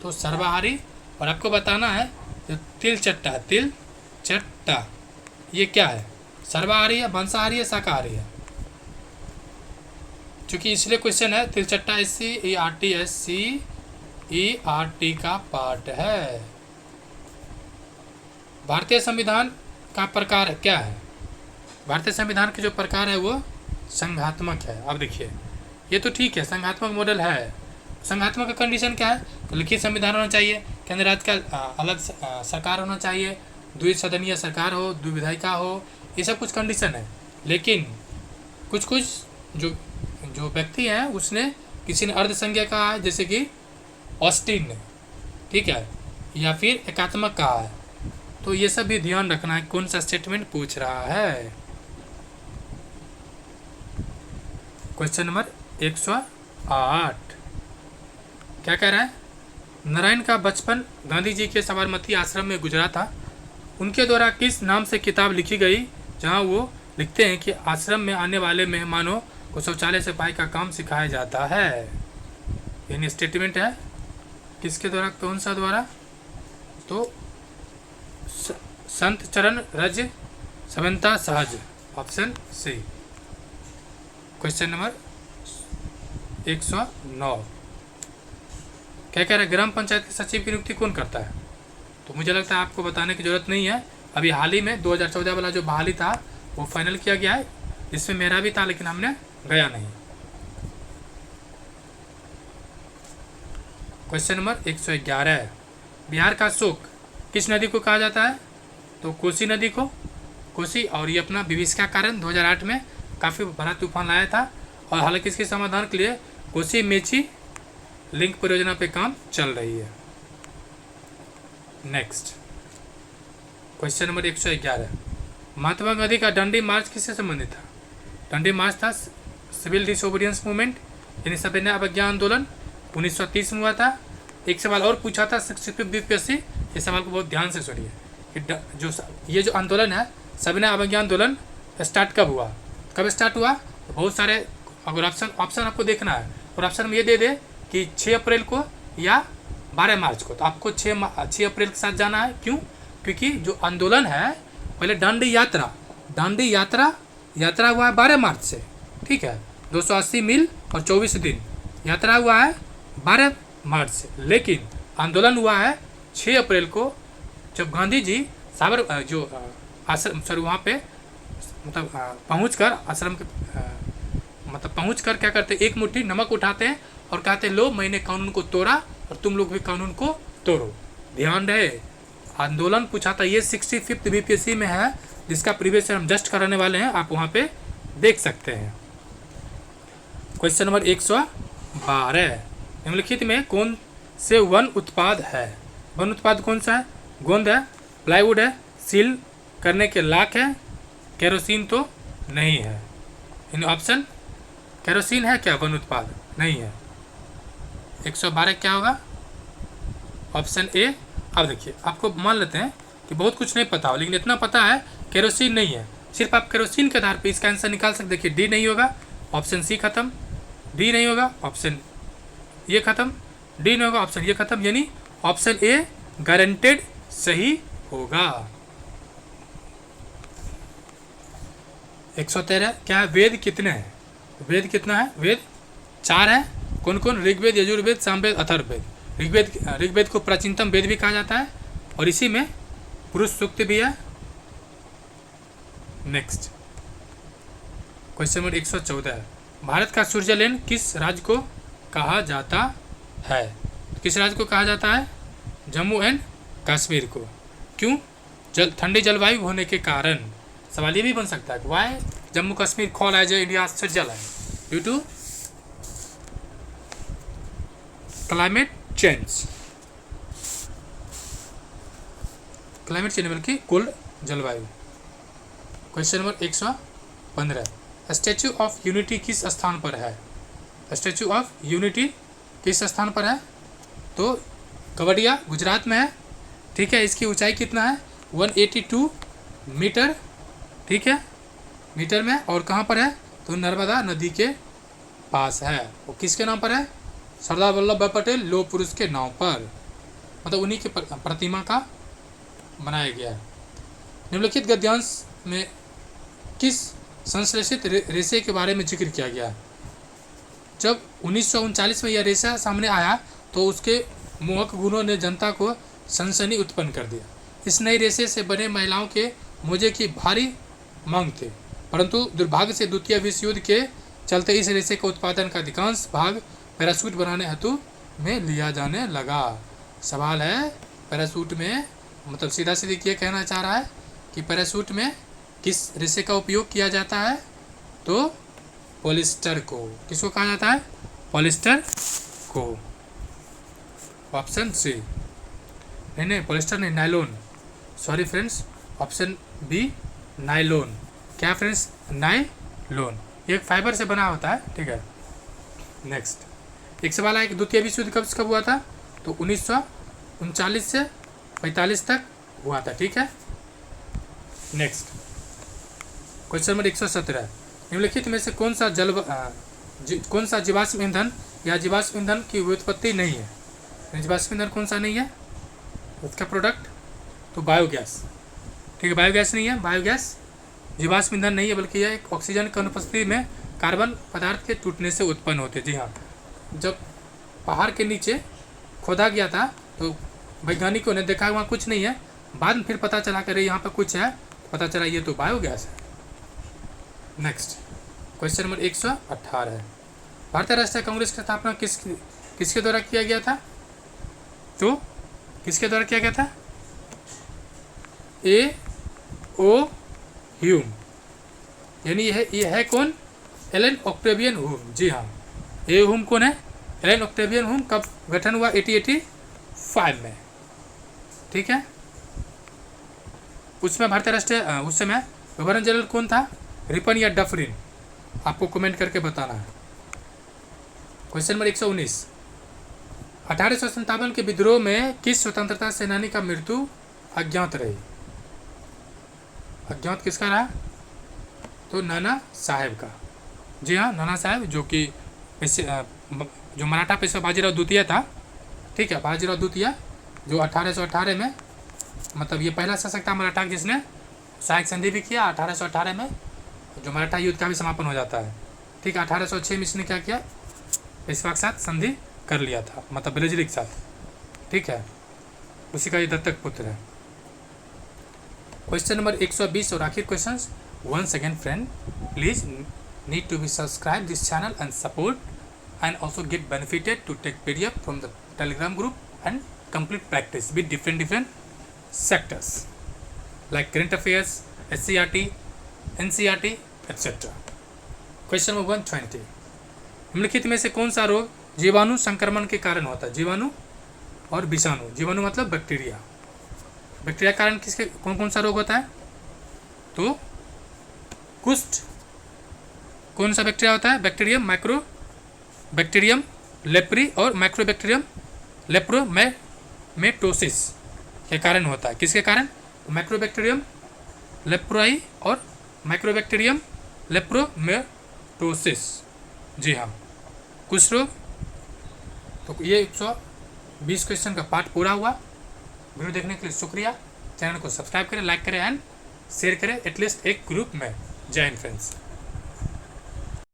तो सर्वाहारी। और आपको बताना है जो तिल चट्टा है, तिल चट्टा, ये क्या है? सर्वाहारी है, मांसाहारी है, शाकाहारी है? क्योंकि इसलिए क्वेश्चन है तिरचट्टा SCERT का पार्ट है। भारतीय संविधान का प्रकार क्या है? भारतीय संविधान के जो प्रकार है वो संघात्मक है। अब देखिए ये तो ठीक है, संघात्मक मॉडल है। संघात्मक का कंडीशन क्या है? तो लिखित संविधान होना चाहिए, केंद्र राज्य का अलग सरकार होना चाहिए, द्विसदनीय सरकार हो, द्विविधायिका हो, ये सब कुछ कंडीशन है। लेकिन कुछ कुछ जो व्यक्ति हैं उसने किसी ने अर्धसंज्ञा कहा है, जैसे कि ऑस्टिन ने, ठीक है, या फिर एकात्मक कहा है। तो ये सब भी ध्यान रखना है कौन सा स्टेटमेंट पूछ रहा है। क्वेश्चन नंबर 108 क्या कह रहा है? नारायण का बचपन गांधी जी के साबरमती आश्रम में गुजरा था। उनके द्वारा किस नाम से किताब लिखी गई जहां वो लिखते हैं कि आश्रम में आने वाले मेहमानों को शौचालय सफाई का काम सिखाया जाता है। यानी स्टेटमेंट है किसके द्वारा, कौन सा द्वारा? तो संत चरण रज सवंता सहज, ऑप्शन सी। क्वेश्चन नंबर 109 क्या कह रहा है? ग्राम पंचायत के सचिव की नियुक्ति कौन करता है? तो मुझे लगता है आपको बताने की जरूरत नहीं है। अभी हाल ही में 2014 वाला जो बहाली था वो फाइनल किया गया है, इसमें मेरा भी था लेकिन हमने गया नहीं। क्वेश्चन नंबर 111 बिहार का शोक किस नदी को कहा जाता है? तो कोसी नदी को, कोसी। और ये अपना विभीषिका कारण 2008 में काफ़ी बड़ा तूफान लाया था और हालांकि इसके समाधान के लिए कोसी मेची लिंक परियोजना पे काम चल रही है। Next question number 111 Mahatma Gandhi का डंडी मार्च किससे संबंधित था? डंडी मार्च था सिविल डिसोबीडियंस मूवमेंट, यानी सविनय अवज्ञा आंदोलन 1930 में हुआ था। एक सवाल और पूछा था 65 BPSC, ये सवाल को बहुत ध्यान से सुनिए कि जो आंदोलन है सविनय अवज्ञा आंदोलन स्टार्ट कब हुआ, कब स्टार्ट हुआ? तो बहुत सारे अगर ऑप्शन आपको देखना है और ऑप्शन में ये दे दे कि 6 अप्रैल को या 12 मार्च को, तो आपको 6 अप्रैल के साथ जाना है। क्यों? क्योंकि जो आंदोलन है पहले दांडी यात्रा हुआ है 12 मार्च से, ठीक है, 280 मील और 24 दिन यात्रा हुआ है 12 मार्च से, लेकिन आंदोलन हुआ है 6 अप्रैल को, जब गांधी जी आश्रम सर वहाँ पे मतलब पहुँच कर आश्रम के पहुँच कर क्या करते, एक मुट्ठी नमक उठाते हैं और कहते लो मैंने कानून को तोड़ा और तुम लोग भी कानून को तोड़ो। ध्यान रहे आंदोलन पूछा था, ये 65th BPSC में है, जिसका प्रीवियस हम जस्ट कराने वाले हैं, आप वहाँ पे देख सकते हैं। क्वेश्चन नंबर 112 निम्नलिखित में कौन से वन उत्पाद है? वन उत्पाद कौन सा है? गोंद है, प्लाईवुड है, सील करने के लाख है, केरोसिन तो नहीं है। इन ऑप्शन केरोसिन है क्या? वन उत्पाद नहीं है। 112 क्या होगा? Option A. अब देखिए आपको मान लेते हैं कि बहुत कुछ नहीं पता हो, लेकिन इतना पता है केरोसिन नहीं है, सिर्फ आप केरोसिन के आधार पे इसका आंसर निकाल सकते। देखिए डी नहीं होगा, ऑप्शन सी खत्म, डी नहीं होगा, ऑप्शन ये खत्म, डी नहीं होगा, ऑप्शन ये खत्म, यानी ऑप्शन ए गारंटेड सही होगा। 113 क्या है? वेद कितने हैं? वेद कितना है? वेद 4 है। कौन कौन? ऋग्वेद, यजुर्वेद, सामवेद, अथर्ववेद। ऋग्वेद को प्राचीनतम वेद भी कहा जाता है और इसी में पुरुष सूक्त भी है। नेक्स्ट क्वेश्चन नंबर 114 भारत का स्विट्जरलैंड किस राज्य को कहा जाता है? किस राज्य को कहा जाता है? जम्मू एंड कश्मीर को। क्यों? ठंडी जलवायु होने के कारण। सवाल ये भी बन सकता है why Jammu Kashmir call as India Switzerland due to climate change. Climate change बल्कि कोल्ड जलवायु। Question number 115 Statue of Unity किस स्थान पर है? स्टैचू ऑफ यूनिटी किस स्थान पर है? तो कवड़िया गुजरात में है, ठीक है। इसकी ऊंचाई कितना है? 182 मीटर, ठीक है, मीटर में। और कहाँ पर है? तो नर्मदा नदी के पास है। वो किसके नाम पर है? सरदार वल्लभ भाई पटेल लौह पुरुष के नाम पर, मतलब उन्हीं के प्रतिमा का बनाया गया है। निम्नलिखित गद्यांश में किस संश्लेषित रेशे के बारे में जिक्र किया गया है? जब 1939 में यह रेशा सामने आया तो उसके मोहक गुणों ने जनता को सनसनी उत्पन्न कर दिया। इस नए रेशे से बने महिलाओं के मोजे की भारी मांग थी, परंतु दुर्भाग्य से द्वितीय विश्व युद्ध के चलते इस रेशे के उत्पादन का अधिकांश भाग पैराशूट बनाने हेतु में लिया जाने लगा। सवाल है पैराशूट में, मतलब सीधा सीधी ये कहना चाह रहा है कि पैराशूट में किस रेशे का उपयोग किया जाता है? तो पॉलिस्टर को। किसको कहा जाता है? पॉलिस्टर को। Option C. नहीं पॉलिस्टर नहीं, nylon. Sorry friends, option B nylon. क्या फ्रेंड्स? नायलॉन। ये एक फाइबर से बना होता है, ठीक है। नेक्स्ट एक सवाल है कि द्वितीय विश्व युद्ध कब हुआ था? तो 1939 से 45 तक हुआ था, ठीक है। नेक्स्ट क्वेश्चन नंबर 117, निम्नलिखित में से कौन सा जीवाश्म ईंधन या जीवाश्म ईंधन की व्युत्पत्ति नहीं है? जीवाश्म ईंधन कौन सा नहीं है उसका प्रोडक्ट? तो बायोगैस, ठीक है। बायोगैस नहीं है, बायोगैस जीवाश्म ईंधन नहीं है, बल्कि यह एक ऑक्सीजन की अनुपस्थिति में कार्बन पदार्थ के टूटने से उत्पन्न होते। जी हाँ, जब पहाड़ के नीचे खोदा गया था तो वैज्ञानिकों ने देखा वहाँ कुछ नहीं है, बाद में फिर पता चला कि यहाँ पर कुछ है, पता चला ये तो बायोगैस है। नेक्स्ट क्वेश्चन नंबर 118 है, भारतीय राष्ट्रीय कांग्रेस की स्थापना किसके द्वारा किया गया था? तो किसके द्वारा किया गया था? ए ओ ह्यूम, यानी ये है कौन? Elon Octavian Hume. जी हाँ, ए ह्यूम कौन है? Allan Octavian Hume. कब गठन हुआ? 1885 में, ठीक है। उसमें भारतीय राष्ट्रीय उस समय गवर्नर जनरल कौन था? रिपन या डफरिन? आपको कमेंट करके बताना है। क्वेश्चन नंबर 119, 1857 के विद्रोह में किस स्वतंत्रता सेनानी का मृत्यु अज्ञात रही? अज्ञात किसका रहा? तो नाना साहेब का। जी हाँ, नाना साहेब, जो कि जो मराठा पेशवा बाजीराव द्वितीय था, ठीक है। बाजीराव द्वितीय जो 1818 में, मतलब ये पहला शासक था मराठा जिसने सहायक संधि भी किया 1818 में, जो मराठा युद्ध का भी समापन हो जाता है, ठीक है। 1806 में इसने क्या किया? पेशवा के साथ संधि कर लिया था, मतलब बेलजरी के साथ, ठीक है। उसी का ये दत्तक पुत्र है। क्वेश्चन नंबर 120 और आखिर question. Once again friend, please need to be subscribe this channel and support and also get benefited to take PDF from the Telegram group and complete practice with different sectors like current affairs, SCRT, NCRT, etc. Question number 120, निम्नलिखित में से कौन सा रोग जीवाणु संक्रमण के कारण होता है? जीवाणु और विषाणु। जीवाणु मतलब बैक्टीरिया। बैक्टीरिया कारण किसके कौन सा रोग होता है? तो कुष्ठ। कौन सा बैक्टीरिया होता है? बैक्टीरियम बैक्टीरियम लेप्री और माइक्रोबैक्टीरियम लेप्रोमेटोसिस के कारण होता है। किसके कारण? माइक्रोबैक्टीरियम लेप्रोई और माइक्रोबैक्टीरियम लेप्रोमेटोसिस। जी हाँ, कुष्ठ रोग। तो ये 120 क्वेश्चन का पार्ट पूरा हुआ। वीडियो देखने के लिए शुक्रिया। चैनल को सब्सक्राइब करें, लाइक करें एंड शेयर करें एटलीस्ट एक ग्रुप में। जय हिंद फ्रेंड्स।